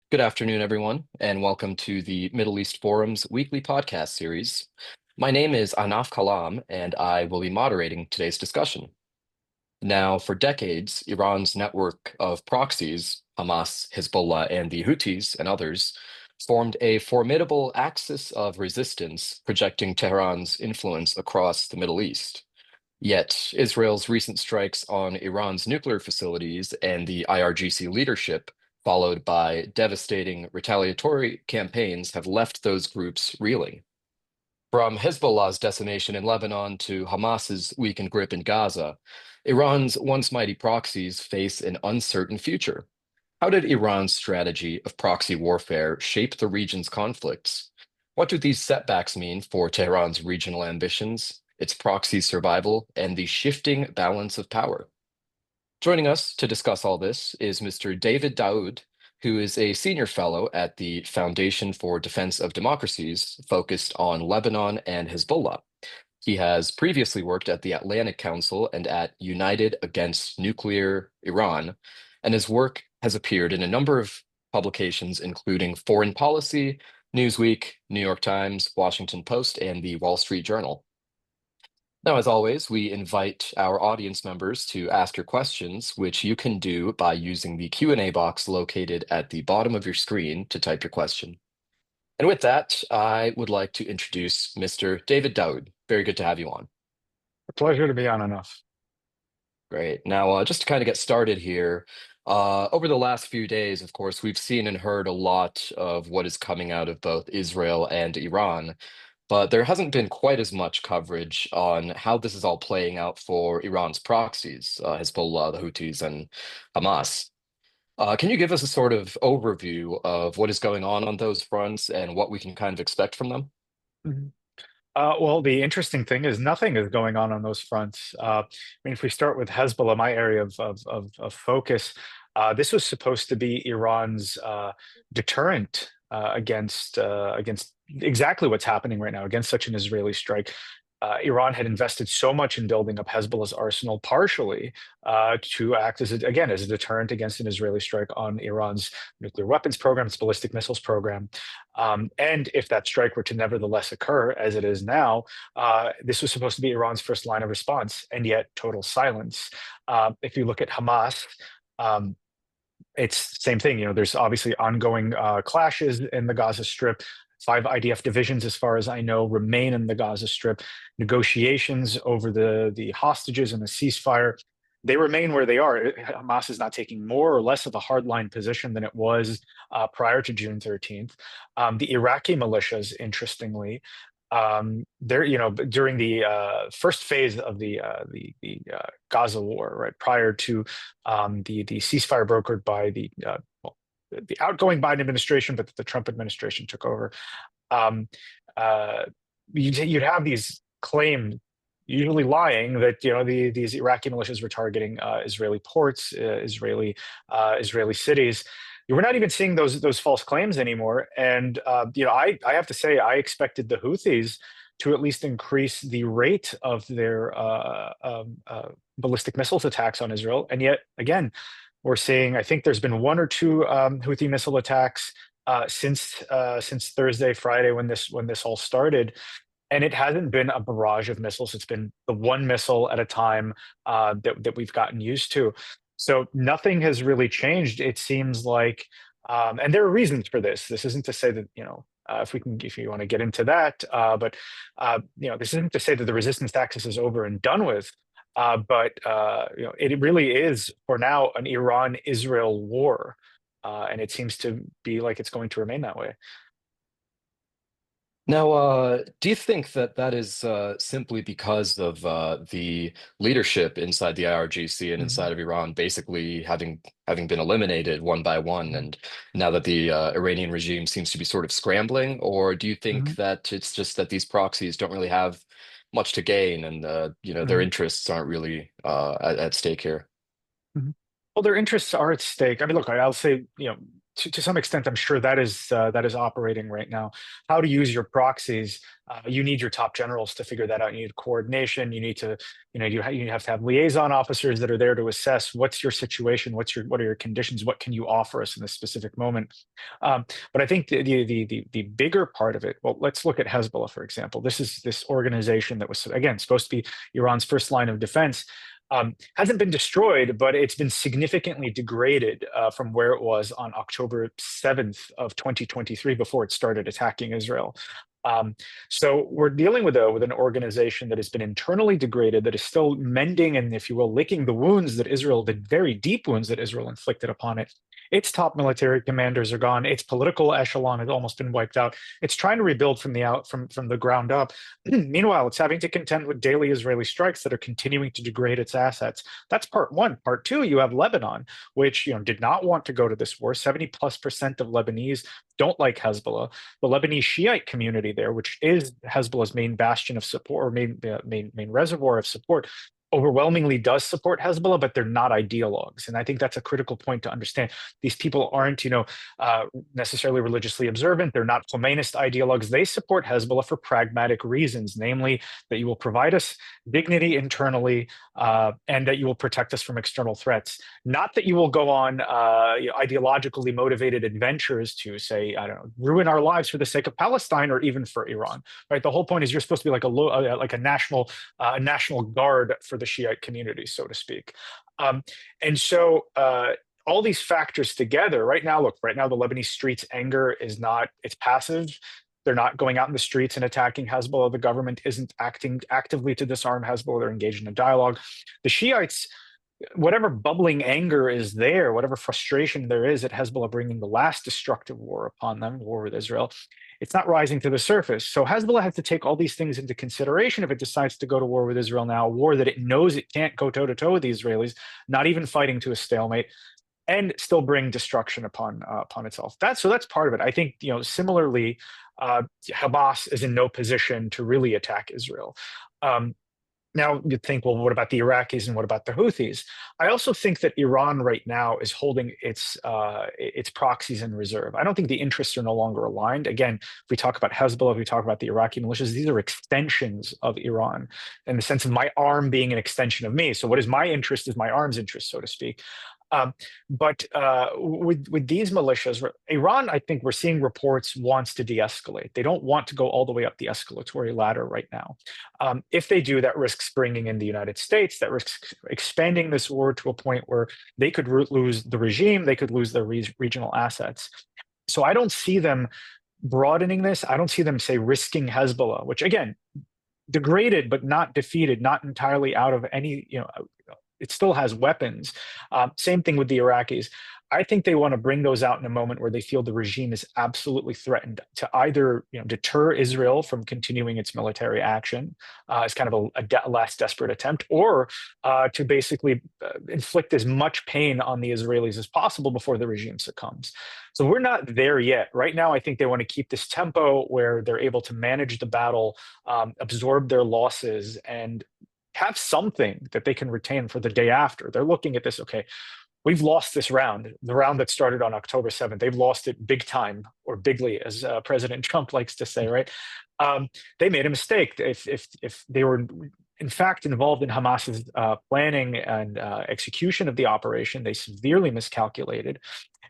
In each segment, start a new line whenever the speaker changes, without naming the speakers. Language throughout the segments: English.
Good afternoon, everyone, and welcome to the Middle East Forum's weekly podcast series. My name is Anaf Kalam, and I will be moderating today's discussion. Now, for decades, Iran's network of proxies, Hamas, Hezbollah, and the Houthis, and others, formed a formidable axis of resistance, projecting Tehran's influence across the Middle East. Yet, Israel's recent strikes on Iran's nuclear facilities and the IRGC leadership, followed by devastating retaliatory campaigns, have left those groups reeling. From Hezbollah's decimation in Lebanon to Hamas's weakened grip in Gaza, Iran's once mighty proxies face an uncertain future. How did Iran's strategy of proxy warfare shape the region's conflicts? What do these setbacks mean for Tehran's regional ambitions, its proxy survival, and the shifting balance of power? Joining us to discuss all this is Mr. David Daoud, who is a senior fellow at the Foundation for Defense of Democracies, focused on Lebanon and Hezbollah. He has previously worked at the Atlantic Council and at United Against Nuclear Iran, and his work has appeared in a number of publications, including Foreign Policy, Newsweek, New York Times, Washington Post, and the Wall Street Journal. Now, as always, we invite our audience members to ask your questions, which you can do by using the Q&A box located at the bottom of your screen to type your question. And with that, I would like to introduce Mr. David Daoud. Very good to have you on.
A pleasure to be on enough.
Great. Now, just to kind of get started here, over the last few days, of course, we've seen and heard a lot of what is coming out of both Israel and Iran, but there hasn't been quite as much coverage on how this is all playing out for Iran's proxies, Hezbollah, the Houthis, and Hamas. Can you give us a sort of overview of what is going on those fronts and what we can kind of expect from them?
Mhm. Well, the interesting thing is nothing is going on those fronts. If we start with Hezbollah, my area of focus, this was supposed to be Iran's deterrent against exactly what's happening right now, against such an Israeli strike. Iran had invested so much in building up Hezbollah's arsenal, partially to act as again as a deterrent against an Israeli strike on Iran's nuclear weapons program, its ballistic missiles program. And if that strike were to nevertheless occur, as it is now, this was supposed to be Iran's first line of response, and yet total silence. If you look at Hamas, um, it's the same thing. There's obviously ongoing clashes in the Gaza Strip. 5 IDF divisions, as far as I know, remain in the Gaza Strip. Negotiations over the hostages and the ceasefire, they remain where they are. Hamas is not taking more or less of a hardline position than it was prior to June 13th. The Iraqi militias, interestingly, they're during the first phase of the Gaza war, right prior to the ceasefire brokered by the outgoing Biden administration, but the Trump administration took over. Um, uh, you'd have these claims, usually lying, that these Iraqi militias were targeting Israeli ports, Israeli cities. We're not even seeing those false claims anymore. And I have to say, I expected the Houthis to at least increase the rate of their ballistic missiles attacks on Israel, and yet again, we're seeing, I think there's been one or two Houthi missile attacks since Thursday, Friday, when this all started, and it hasn't been a barrage of missiles. It's been the one missile at a time that we've gotten used to. So nothing has really changed. It seems like, and there are reasons for this. This isn't to say that if you want to get into that, but this isn't to say that the resistance axis is over and done with. But it really is, for now, an Iran-Israel war, and it seems to be like it's going to remain that way.
Now, do you think that that is simply because of the leadership inside the IRGC and
Mhm,
inside of Iran basically having been eliminated one by one,
mhm,
and now that the Iranian regime seems to be sort of scrambling, or do you think
mhm,
that it's just that these proxies don't really have much to gain, and their
mhm,
interests aren't really at stake here?
mhm. Well, their interests are at stake. I mean, look, I'll say, to some extent, I'm sure that is operating right now. How to use your proxies? You need your top generals to figure that out. You need coordination. You need to, you have to have liaison officers that are there to assess what's your situation, what are your conditions, what can you offer us in this specific moment. But I think the bigger part of it. Well, let's look at Hezbollah, for example. This is this organization that was, again, supposed to be Iran's first line of defense. Hasn't been destroyed, but it's been significantly degraded from where it was on October 7th of 2023 before it started attacking Israel. So we're dealing with an organization that has been internally degraded, that is still mending and, if you will, licking the wounds that Israel, the very deep wounds that Israel inflicted upon it. Its top military commanders are gone. Its political echelon has almost been wiped out. It's trying to rebuild from the ground up. Meanwhile, it's having to contend with daily Israeli strikes that are continuing to degrade its assets. That's part one. Part two, you have Lebanon, which did not want to go to this war. 70+% of Lebanese don't like Hezbollah. The Lebanese Shiite community there, which is Hezbollah's main bastion of support, or main reservoir of support, overwhelmingly does support Hezbollah, but they're not ideologues. And I think that's a critical point to understand. These people aren't, necessarily religiously observant. They're not Khomeinist ideologues. They support Hezbollah for pragmatic reasons, namely that you will provide us dignity internally and that you will protect us from external threats. Not that you will go on ideologically motivated adventures to, say, I don't know, ruin our lives for the sake of Palestine or even for Iran. Right? The whole point is you're supposed to be like a national guard for the Shiite community, so to speak. And so all these factors together, right now the Lebanese streets' anger is not, it's passive. They're not going out in the streets and attacking Hezbollah. The government isn't acting actively to disarm Hezbollah. They're engaged in a dialogue. The Shiites, whatever bubbling anger is there, whatever frustration there is at Hezbollah bringing the last destructive war upon them, war with Israel, it's not rising to the surface. So Hezbollah has to take all these things into consideration if it decides to go to war with Israel now, a war that it knows it can't go toe-to-toe with the Israelis, not even fighting to a stalemate, and still bring destruction upon itself. That's part of it. I think, similarly, Hamas is in no position to really attack Israel. Now you'd think, well, what about the Iraqis and what about the Houthis? I also think that Iran right now is holding its proxies in reserve. I don't think the interests are no longer aligned. Again, if we talk about Hezbollah, if we talk about the Iraqi militias, these are extensions of Iran in the sense of my arm being an extension of me. So what is my interest is my arm's interest, so to speak. But with these militias, Iran, I think we're seeing reports, wants to de-escalate. They don't want to go all the way up the escalatory ladder right now. If they do, that risks bringing in the United States, that risks expanding this war to a point where they could lose the regime, they could lose their regional assets. So I don't see them broadening this. I don't see them, say, risking Hezbollah, which, again, degraded but not defeated, not entirely out of any, it still has weapons. Same thing with the Iraqis. I think they want to bring those out in a moment where they feel the regime is absolutely threatened to either deter Israel from continuing its military action as kind of a last desperate attempt, or to basically inflict as much pain on the Israelis as possible before the regime succumbs. So we're not there yet. Right now, I think they want to keep this tempo where they're able to manage the battle, absorb their losses, and have something that they can retain for the day after. They're looking at this, okay, we've lost this round, the round that started on October 7th. They've lost it big time, or bigly, as President Trump likes to say, right? They made a mistake. If they were, in fact, involved in Hamas's planning and execution of the operation, they severely miscalculated.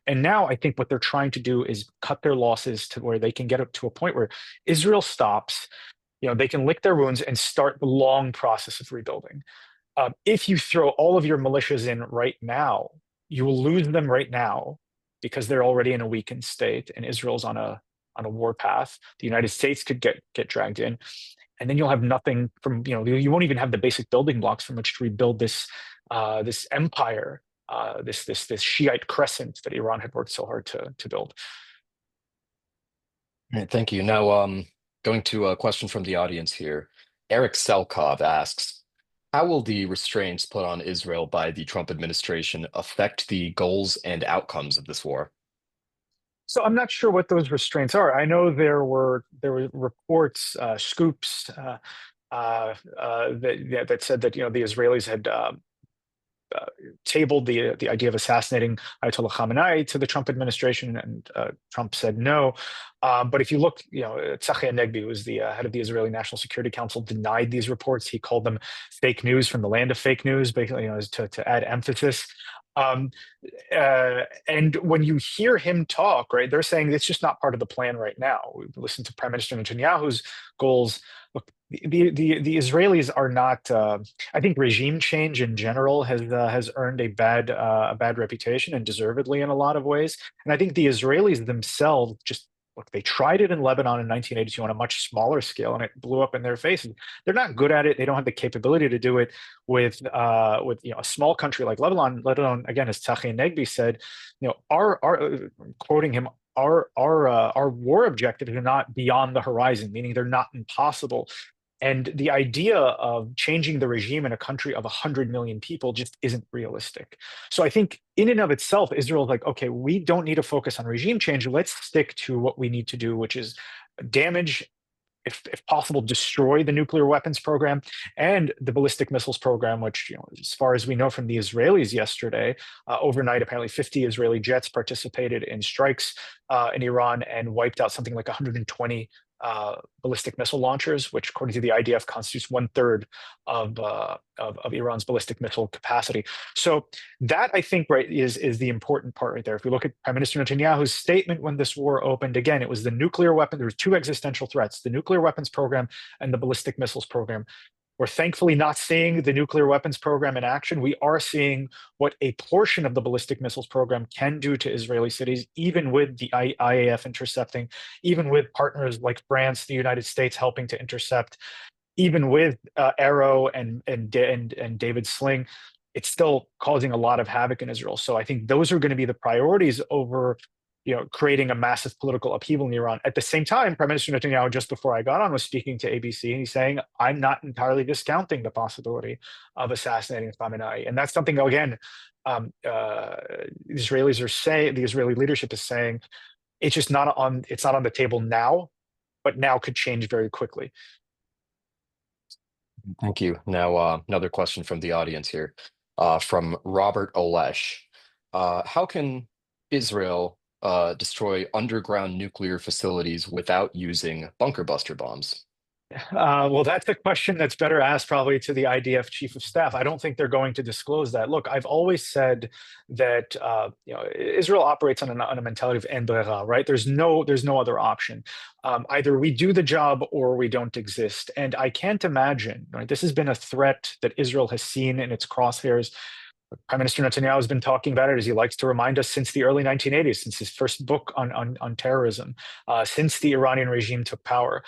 And now I think what they're trying to do is cut their losses to where they can get up to a point where Israel stops, they can lick their wounds and start the long process of rebuilding. If you throw all of your militias in right now, you will lose them right now because they're already in a weakened state, and Israel's on a war path. The United States could get dragged in, and then you'll have nothing from you won't even have the basic building blocks from which to rebuild this empire, this Shiite crescent that Iran had worked so hard to build.
All right, thank you. Now, going to a question from the audience here. Eric Selkov asks, how will the restraints put on Israel by the Trump administration affect the goals and outcomes of this war?
So I'm not sure what those restraints are. I know there were reports, scoops that said that the Israelis had tabled the idea of assassinating Ayatollah Khamenei to the Trump administration, and Trump said no. But if you look, Tzachi Hanegbi, who was the head of the Israeli National Security Council, denied these reports. He called them fake news from the land of fake news, basically, to add emphasis. And when you hear him talk, right, they're saying it's just not part of the plan right now. We've listened to Prime Minister Netanyahu's goals. Look, the Israelis are not. I think regime change in general has earned a bad reputation, and deservedly in a lot of ways. And I think the Israelis themselves just look. They tried it in Lebanon in 1982 on a much smaller scale, and it blew up in their faces. They're not good at it. They don't have the capability to do it with a small country like Lebanon. Lebanon, again, as Tzachi Hanegbi said, our quoting him. Our war objectives are not beyond the horizon, meaning they're not impossible. And the idea of changing the regime in a country of 100 million people just isn't realistic. So I think in and of itself, Israel is like, okay, we don't need to focus on regime change. Let's stick to what we need to do, which is damage, if possible, destroy the nuclear weapons program and the ballistic missiles program, which, as far as we know from the Israelis yesterday, overnight, apparently 50 Israeli jets participated in strikes in Iran and wiped out something like 120 ballistic missile launchers, which, according to the IDF, constitutes 1/3 of Iran's ballistic missile capacity. So that, I think, right, is the important part right there. If we look at Prime Minister Netanyahu's statement when this war opened, again, it was the nuclear weapon. There were two existential threats: the nuclear weapons program and the ballistic missiles program. We're thankfully not seeing the nuclear weapons program in action. We are seeing what a portion of the ballistic missiles program can do to Israeli cities, even with the IAF intercepting, even with partners like France, the United States helping to intercept, even with Arrow and David Sling. It's still causing a lot of havoc in Israel. So I think those are going to be the priorities over creating a massive political upheaval in Iran. At the same time, Prime Minister Netanyahu, just before I got on, was speaking to ABC, and he's saying, I'm not entirely discounting the possibility of assassinating Khamenei. And that's something, again, Israelis are saying, the Israeli leadership is saying, it's not on the table now, but now could change very quickly.
Thank you. Now, another question from the audience here, from Robert Olesh. How can Israel destroy underground nuclear facilities without using bunker buster bombs?
Well, that's a question that's better asked probably to the IDF chief of staff. I don't think they're going to disclose that. Look, I've always said that Israel operates on a mentality of en brera, right? There's no other option. Either we do the job or we don't exist. And I can't imagine, right? This has been a threat that Israel has seen in its crosshairs. Prime Minister Netanyahu has been talking about it, as he likes to remind us, since the early 1980s, since his first book on terrorism, since the Iranian regime took power.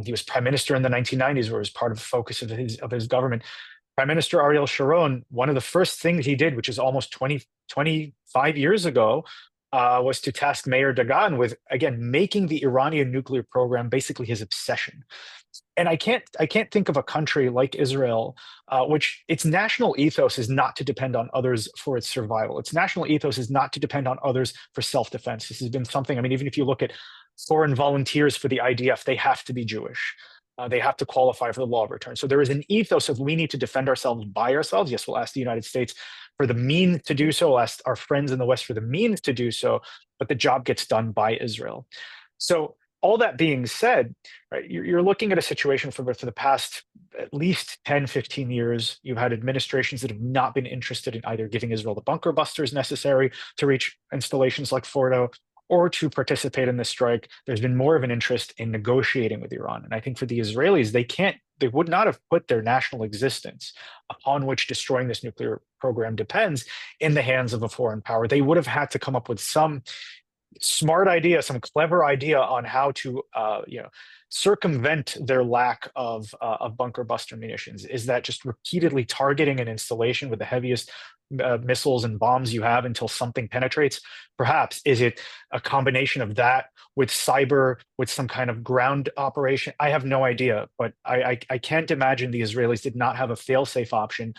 He was prime minister in the 1990s, where it was part of the focus of his government. Prime Minister Ariel Sharon, one of the first things he did, which is almost 25 years ago, was to task Mayor Dagan with, again, making the Iranian nuclear program basically his obsession. And I can't think of a country like Israel, which its national ethos is not to depend on others for its survival. Its national ethos is not to depend on others for self-defense. This has been something, I mean, even if you look at foreign volunteers for the IDF, they have to be Jewish. They have to qualify for the law of return. So there is an ethos of we need to defend ourselves by ourselves. Yes, we'll ask the United States for the means to do so. We'll ask our friends in the West for the means to do so, but the job gets done by Israel. So all that being said, right, you're looking at a situation for the past at least 10, 15 years. You've had administrations that have not been interested in either giving Israel the bunker busters necessary to reach installations like Fordo or to participate in the strike. There's been more of an interest in negotiating with Iran. And I think for the Israelis, they would not have put their national existence, upon which destroying this nuclear program depends, in the hands of a foreign power. They would have had to come up with some smart idea, some clever idea on how to circumvent their lack of bunker buster munitions. Is that just repeatedly targeting an installation with the heaviest missiles and bombs you have until something penetrates? Perhaps. Is it a combination of that with cyber, with some kind of ground operation? I have no idea, but I can't imagine the Israelis did not have a fail-safe option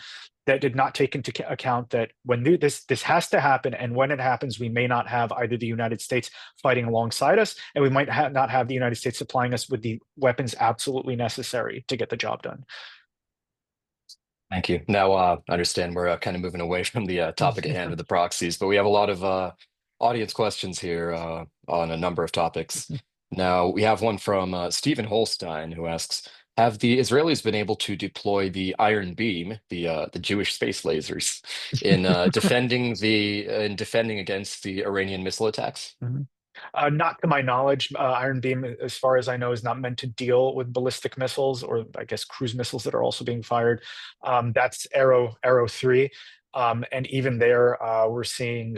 that did not take into account that when this has to happen, and when it happens, we may not have either the United States fighting alongside us, and we might not have the United States supplying us with the weapons absolutely necessary to get the job done.
Thank you. Now, I understand we're kind of moving away from the topic at hand of the proxies, but we have a lot of audience questions here on a number of topics. Now, we have one from Stephen Holstein who asks, have the Israelis been able to deploy the Iron Beam, the Jewish space lasers, in defending against the Iranian missile attacks?
Mhm. Not to my knowledge, Iron Beam, as far as I know, is not meant to deal with ballistic missiles or I guess cruise missiles that are also being fired. That's Arrow 3. And even there, we're seeing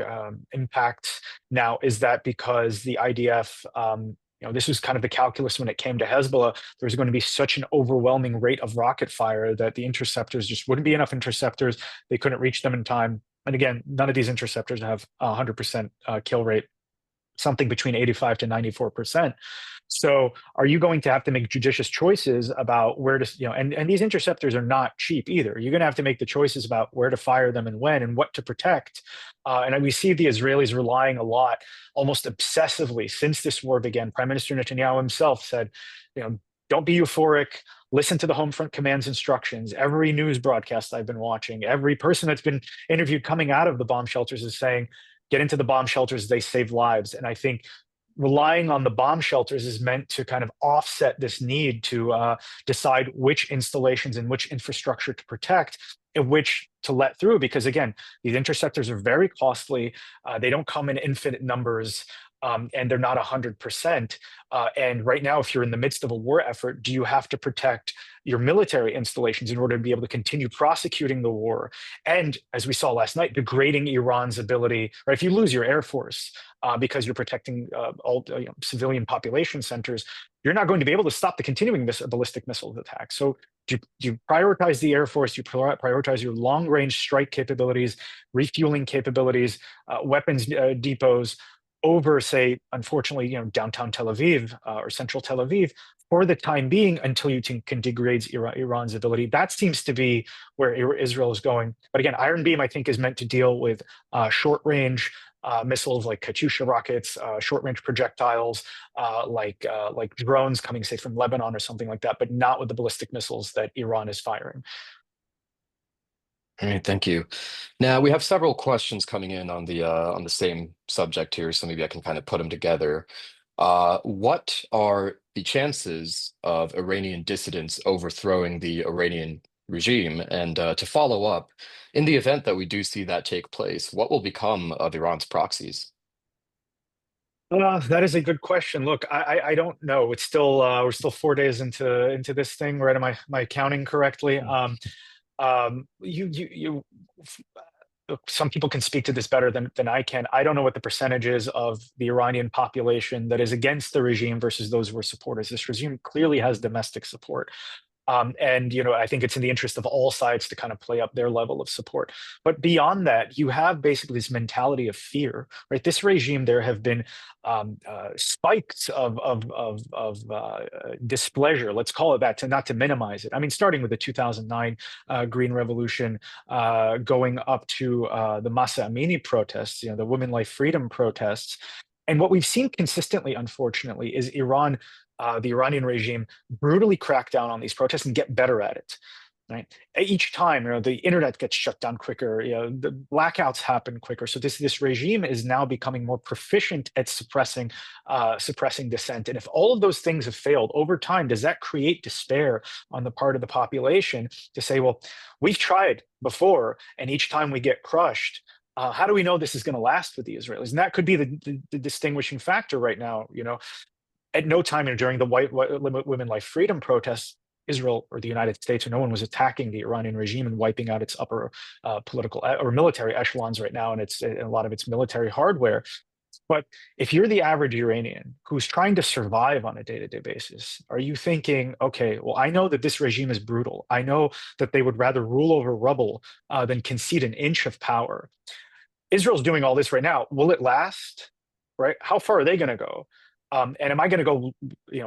impacts. Now, is that because the IDF, this was kind of the calculus when it came to Hezbollah, there was going to be such an overwhelming rate of rocket fire that the interceptors just wouldn't be enough interceptors. They couldn't reach them in time. And again, none of these interceptors have 100% kill rate, something between 85 to 94%. So are you going to have to make judicious choices about where to, and these interceptors are not cheap either. You're going to have to make the choices about where to fire them and when and what to protect. And we see the Israelis relying a lot, almost obsessively since this war began. Prime Minister Netanyahu himself said, don't be euphoric. Listen to the home front command's instructions. Every news broadcast I've been watching, every person that's been interviewed coming out of the bomb shelters is saying, get into the bomb shelters, they save lives. And I think relying on the bomb shelters is meant to kind of offset this need to decide which installations and which infrastructure to protect and which to let through. Because again, these interceptors are very costly. They don't come in infinite numbers. And they're not 100%. And right now, if you're in the midst of a war effort, do you have to protect your military installations in order to be able to continue prosecuting the war? And as we saw last night, degrading Iran's ability, right? If you lose your air force because you're protecting all civilian population centers, you're not going to be able to stop the continuing ballistic missile attacks. So do you prioritize the air force? You prioritize your long-range strike capabilities, refueling capabilities, weapons depots, over, say, unfortunately, downtown Tel Aviv or central Tel Aviv for the time being until you can degrade Iran's ability. That seems to be where Israel is going. But again, Iron Beam, I think, is meant to deal with short-range missiles like Katyusha rockets, short-range projectiles like drones coming, say, from Lebanon or something like that, but not with the ballistic missiles that Iran is firing.
All right, thank you. Now we have several questions coming in on the same subject here, so maybe I can kind of put them together. What are the chances of Iranian dissidents overthrowing the Iranian regime? And to follow up, in the event that we do see that take place, what will become of Iran's proxies?
That is a good question. Look, I don't know. It's still we're still 4 days into this thing, right? Am I counting correctly? You some people can speak to this better than I can. I don't know what the percentage is of the Iranian population that is against the regime versus those who are supporters. This regime clearly has domestic support. And I think it's in the interest of all sides to kind of play up their level of support. But beyond that, you have basically this mentality of fear, right? This regime, there have been spikes of displeasure, let's call it that, to not to minimize it. I mean, starting with the 2009 Green Revolution, going up to the Masa Amini protests, the Women Life Freedom protests. And what we've seen consistently, unfortunately, is the Iranian regime brutally crack down on these protests and get better at it. Right? Each time, the internet gets shut down quicker, the blackouts happen quicker. So this regime is now becoming more proficient at suppressing dissent. And if all of those things have failed over time, does that create despair on the part of the population to say, well, we've tried before, and each time we get crushed? How do we know this is going to last with the Israelis? And that could be the distinguishing factor right now. At no time during the Women Life Freedom protests, Israel or the United States or no one was attacking the Iranian regime and wiping out its upper political or military echelons right now, and a lot of its military hardware. But if you're the average Iranian who's trying to survive on a day-to-day basis, are you thinking, okay, well, I know that this regime is brutal. I know that they would rather rule over rubble than concede an inch of power. Israel's doing all this right now. Will it last? Right? How far are they going to go? And am I going to go,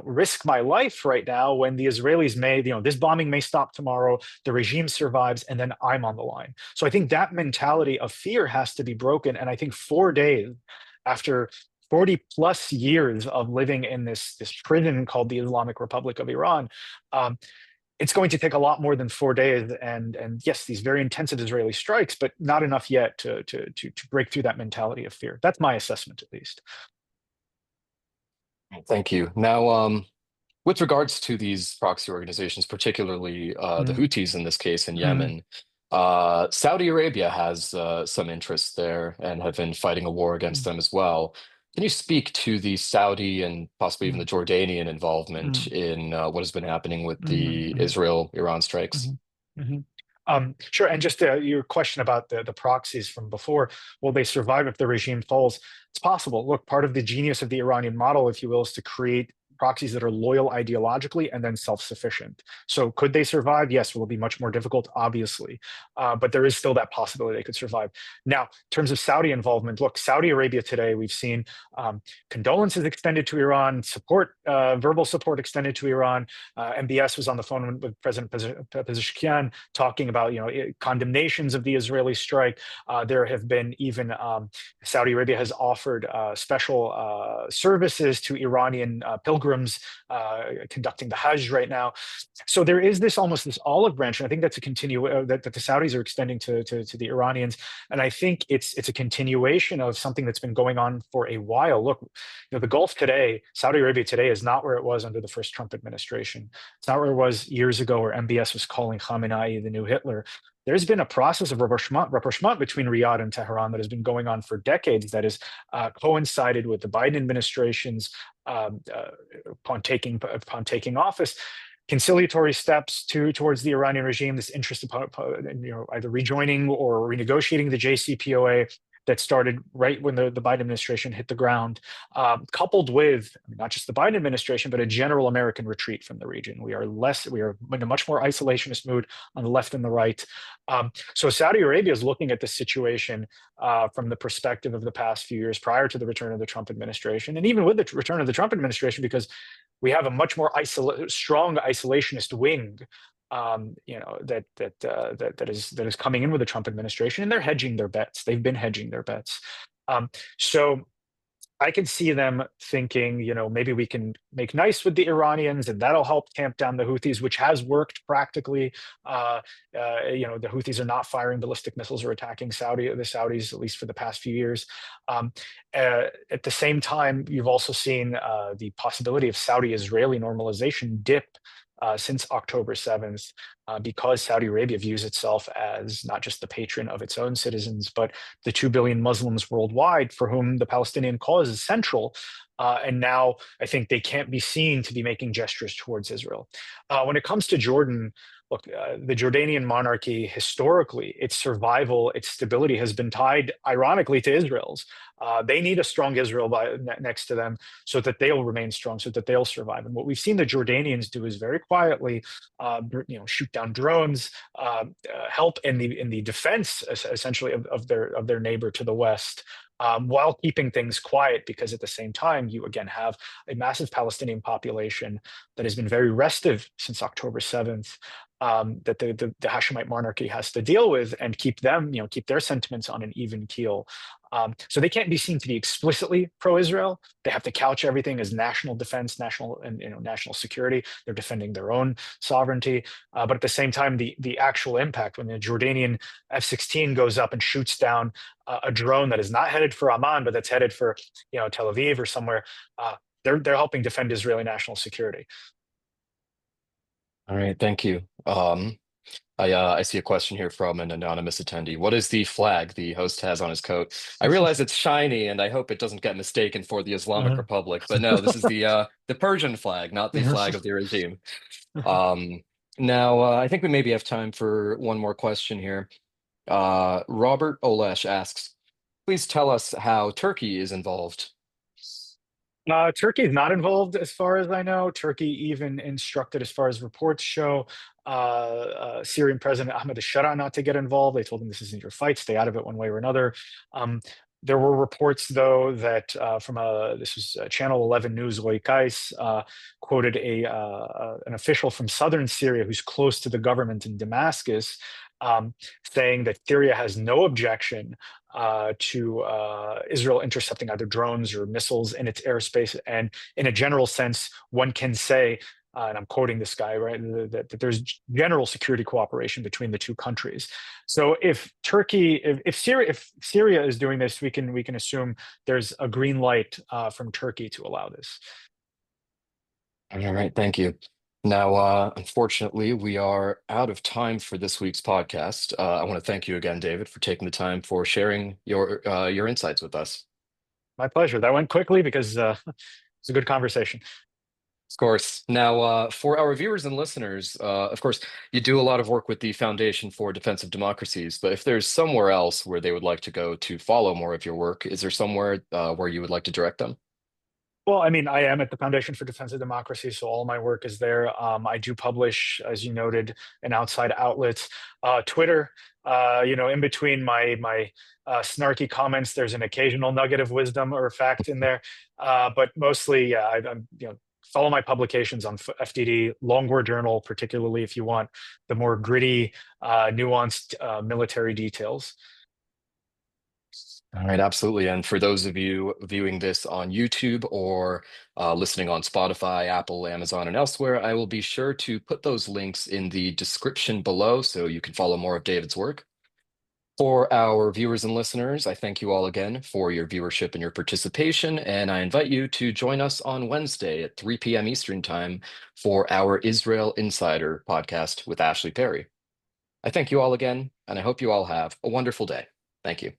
risk my life right now when the Israelis may, this bombing may stop tomorrow, the regime survives, and then I'm on the line. So I think that mentality of fear has to be broken. And I think 4 days after 40 plus years of living in this prison called the Islamic Republic of Iran, it's going to take a lot more than 4 days, and yes, these very intensive Israeli strikes, but not enough yet to break through that mentality of fear. That's my assessment, at least.
Thank you. Now, with regards to these proxy organizations, particularly the
Mm,
Houthis in this case in
mm,
Yemen, Saudi Arabia has some interest there and have been fighting a war against
mm,
them as well. Can you speak to the Saudi and possibly even the
mm,
Jordanian involvement
mm,
in what has been happening with
mm,
the
mm,
Israel-Iran strikes?
mhm, mhm. Sure. And just your question about the proxies from before, will they survive if the regime falls? It's possible. Look, part of the genius of the Iranian model, if you will, is to create proxies that are loyal ideologically and then self-sufficient. So could they survive? Yes, will it be much more difficult? Obviously. But there is still that possibility they could survive. Now, in terms of Saudi involvement, look, Saudi Arabia today, we've seen condolences extended to Iran, support, verbal support extended to Iran. MBS was on the phone with President Pezeshkian talking about condemnations of the Israeli strike. There have been even Saudi Arabia has offered special services to Iranian pilgrims conducting the Hajj right now. So there is this almost this olive branch, and I think that's a that the Saudis are extending to the Iranians, and I think it's a continuation of something that's been going on for a while. Look, the Gulf today, Saudi Arabia today, is not where it was under the first Trump administration. It's not where it was years ago, where MBS was calling Khamenei the new Hitler. There's been a process of rapprochement between Riyadh and Tehran that has been going on for decades, that has coincided with the Biden administration's upon taking office, conciliatory steps towards the Iranian regime, this interest upon either rejoining or renegotiating the JCPOA that started right when the Biden administration hit the ground, coupled with not just the Biden administration, but a general American retreat from the region. We are in a much more isolationist mood on the left and the right. So Saudi Arabia is looking at the situation from the perspective of the past few years prior to the return of the Trump administration, and even with the return of the Trump administration, because we have a much more strong isolationist wing that is coming in with the Trump administration, and they're hedging their bets. They've been hedging their bets. So I can see them thinking, maybe we can make nice with the Iranians, and that'll help tamp down the Houthis, which has worked practically. The Houthis are not firing ballistic missiles or attacking the Saudis, at least for the past few years. At the same time, you've also seen the possibility of Saudi-Israeli normalization dip since October 7th, because Saudi Arabia views itself as not just the patron of its own citizens, but the 2 billion Muslims worldwide for whom the Palestinian cause is central. And now I think they can't be seen to be making gestures towards Israel. When it comes to Jordan, look, the Jordanian monarchy, historically, its survival, its stability has been tied, ironically, to Israel's. They need a strong Israel next to them so that they'll remain strong, so that they'll survive. And what we've seen the Jordanians do is very quietly, shoot down drones, help in the defense, essentially, of their neighbor to the west. While keeping things quiet, because at the same time, you again have a massive Palestinian population that has been very restive since October 7th, that the Hashemite monarchy has to deal with, and keep their sentiments on an even keel. So they can't be seen to be explicitly pro-Israel. They have to couch everything as national defense, national security. They're defending their own sovereignty, but at the same time, the actual impact when the Jordanian F-16 goes up and shoots down a drone that is not headed for Amman, but that's headed for Tel Aviv or somewhere, they're helping defend Israeli national security.
All right, thank you. I see a question here from an anonymous attendee. What is the flag the host has on his coat? I realize it's shiny, and I hope it doesn't get mistaken for the Islamic
Mhm.
Republic. But no, this is the Persian flag, not the flag of the regime. Um, Now, I think we maybe have time for one more question here. Robert Olesh asks, please tell us how Turkey is involved.
Turkey is not involved, as far as I know. Turkey even instructed, as far as reports show, Syrian President Ahmed al-Shara not to get involved. They told him, this isn't your fight, stay out of it one way or another. There were reports, though, that this was Channel 11 News, Roy Kais, quoted an official from southern Syria who's close to the government in Damascus, saying that Syria has no objection to Israel intercepting either drones or missiles in its airspace. And in a general sense, one can say and I'm quoting this guy, right, that there's general security cooperation between the two countries. So if Syria is doing this, we can assume there's a green light from Turkey to allow this.
All right, thank you. Now, unfortunately, we are out of time for this week's podcast. I want to thank you again, David, for taking the time for sharing your insights with us.
My pleasure. That went quickly because it's a good conversation.
Of course. Now, for our viewers and listeners, of course, you do a lot of work with the Foundation for Defensive Democracies, but if there's somewhere else where they would like to go to follow more of your work, is there somewhere where you would like to direct them?
Well, I mean, I am at the Foundation for Defense of Democracy, so all my work is there. I do publish, as you noted, in outside outlets. Twitter, in between my snarky comments, there's an occasional nugget of wisdom or fact in there, but mostly, yeah, I'm follow my publications on FDD, Long War Journal, particularly if you want the more gritty, nuanced military details.
All right, absolutely. And for those of you viewing this on YouTube or listening on Spotify, Apple, Amazon, and elsewhere, I will be sure to put those links in the description below so you can follow more of David's work. For our viewers and listeners, I thank you all again for your viewership and your participation, and I invite you to join us on Wednesday at 3 p.m. Eastern Time for our Israel Insider podcast with Ashley Perry. I thank you all again, and I hope you all have a wonderful day. Thank you.